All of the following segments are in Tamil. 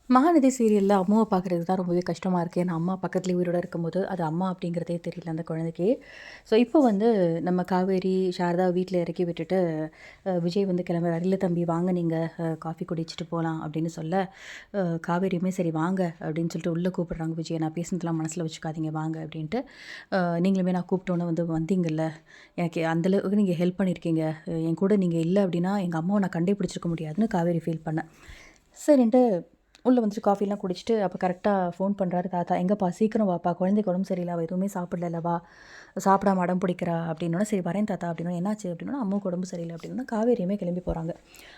மகாநதி சீரியல்ல அம்மாவ பார்க்குறதுக்கு தான் ரொம்பவே கஷ்டமா இருக்கு. ஏன்னா, அம்மா பக்கத்துலயே உயிரோட இருக்கும்போது, அது அம்மா அப்படிங்கிறதே தெரியல அந்த குழந்தைக்கு. ஸோ, இப்போ வந்து நம்ம காவேரி, சாரதா வீட்ல இறக்கி விட்டுட்டு, விஜய் வந்து கிளம்புறாரு. "இல்ல தம்பி வாங்க நீங்க காஃபி குடிச்சிட்டு போலாம்" அப்படின்னு சொல்ல, காவேரியுமே "சரி வாங்க" அப்படின்னு சொல்லிட்டு உள்ள கூப்பிடுறாங்க விஜய. "நான் பேசினதெல்லாம் மனசுல வச்சுக்காதீங்க வாங்க" அப்படின்ட்டு. நீங்களுமே நான் கூப்பிட்டோன்னே வந்து வந்தீங்கல்ல, எனக்கு அந்த அளவுக்கு நீங்க ஹெல்ப் பண்ணியிருக்கீங்க. என் கூட நீங்க இல்ல அப்படின்னா, எங்க அம்மாவ நான் கண்டே பிடிச்சிருக்க முடியாதுன்னு காவேரி ஃபீல் பண்ணேன். சரின்ட்டு உள்ள வந்துட்டு காஃபிலாம் குடிச்சிட்டு, அப்ப கரெக்ட்டா ஃபோன் பண்றாரு தாத்தா. "எங்கப்பா சீக்கிரம் வாப்பா, குழந்தைக்கு உடம்பு சரியில்ல. அவ எதுவுமே சாப்பிடல வா. சாப்பிடாம அடம் பிடிக்கிறா" அப்படின்னோனே, "சரி வரேன் தாத்தா" அப்படின்னோனே, "என்னாச்சு?" அப்படின்னோனே, "அம்மாவுக்கு உடம்பு சரியில்ல" அப்படின்னோனே, காவேரியுமே கிளம்பி போறாங்க.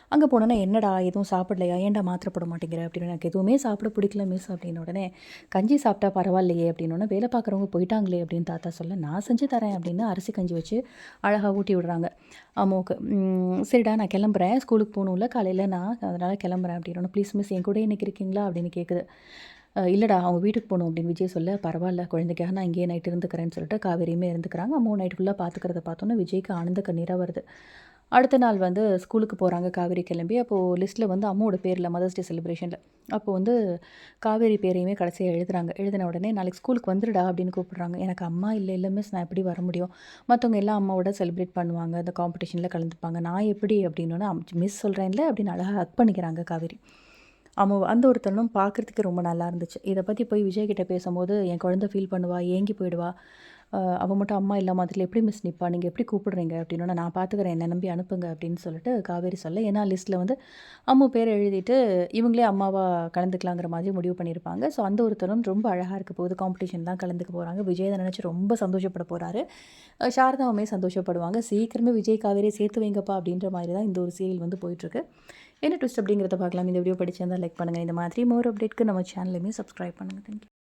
அங்க போனோனே, "என்னடா எதுவும் சாப்பிடலையா? ஏன்டா மாத்திரை போட மாட்டேங்கிற?" அப்படின்னு. "எனக்கு எதுவுமே சாப்பிட பிடிக்கல மிஸ்" அப்படின்ன உடனே, "கஞ்சி சாப்பிட்டா பரவாயில்லையே" அப்படின்னோனே, "வேலை பார்க்குறவங்க போயிட்டாங்களே" அப்படின்னு தாத்தா சொல்ல, "நான் செஞ்சு தரேன்" அப்படின்னு அரிசி கஞ்சி வச்சு அழகா ஊட்டி விடுறாங்க அம்மாவுக்கு. "சரிடா நான் கிளம்புறேன். ஸ்கூலுக்கு போகணும்ல காலையில நான், அதனால கிளம்புறேன்" அப்படின்னோனே, "ப்ளீஸ் மிஸ் என் கூடயே இன்னைக்கு இருக்கீங்களா?" அப்படின்னு கேட்குது. இல்லடா அவங்க வீட்டுக்கு போணும்" அப்படின்னு விஜய் சொல்ல, "பரவால்ல குழந்தைக்காக நான் இங்கேயே நைட் இருந்துக்கிறேன்னு" சொல்லிட்டு காவேரியுமே இருந்துக்கிறாங்க. அம்மாவும் நைட் ஃபுல்லா பார்த்துக்கிறத பார்த்தோன்னே விஜய்க்கு ஆனந்த கண்ணீரா வருது. அடுத்த நாள் வந்து ஸ்கூலுக்கு போறாங்க காவேரி கிளம்பி. அப்போ லிஸ்ட்ல வந்து அம்மாவோட பேர்ல மதர்ஸ் டே செலிப்ரேஷன்ல. அப்போ வந்து காவேரி பேரையுமே கடைசியா எழுதுறாங்க. எழுதின உடனே "நாளைக்கு ஸ்கூலுக்கு வந்துருடா" அப்படின்னு கூப்பிடுறாங்க. எனக்கு அம்மா இல்ல மிஸ் நான் எப்படி வர முடியும்? மத்தவங்க எல்லாம் அம்மாவோட செலிப்ரேட் பண்ணுவாங்க. அந்த காம்படிஷன்ல கலந்துப்பாங்க. நான் எப்படி? அப்படின்னோனே, மிஸ் சொல்றேன்ல அப்படின்னு அழகா ஹக் பண்ணிக்கிறாங்க காவேரி. ஆமா. அந்த ஒரு தருணம் பார்க்குறதுக்கு ரொம்ப நல்லா இருந்துச்சு. இத பத்தி போய் விஜய் கிட்ட பேசும்போது, "என் குழந்தை ஃபீல் பண்ணுவா, ஏங்கி போயிடுவா. அவ மட்டும் அம்மா இல்லாம அதுல எப்படி மிஸ் நிப்பா? நீங்க எப்படி கூப்பிடுறீங்க?" அப்படின்னோனே, "நான் பார்த்துக்கிறேன். என்ன நம்பி அனுப்புங்க" அப்படின்னு சொல்லிட்டு காவேரி சொல்ல, ஏன்னா லிஸ்ட்ல வந்து அம்மு பேர எழுதிட்டு, இவங்களே அம்மாவா கலந்துக்கலாங்கிற மாதிரி முடிவு பண்ணியிருப்பாங்க. ஸோ அந்த ஒரு தருணம் ரொம்ப அழகா இருக்க போகுது. காம்படிஷன்லாம் கலந்துக்க போறாங்க. விஜய் இத நினைச்சு ரொம்ப சந்தோஷப்பட போறாரு. சாரதாவுமே சந்தோஷப்படுவாங்க. "சீக்கிரமே விஜய், காவேரியை சேர்த்து வைங்கப்பா" அப்படின்ற மாரி தான் இந்த ஒரு சீரியல் வந்து போயிட்டுருக்கு. என்ன ட்விஸ்ட் அப்படிங்கிறத பார்க்கலாம். இந்த வீடியோ பிடிச்சிருந்தா லைக் பண்ணுங்க. இந்த மாதிரி மோர் அப்டேட்க்கு நம்ம சேனலையுமே சப்ஸ்கிரைப் பண்ணுங்க. Thank you.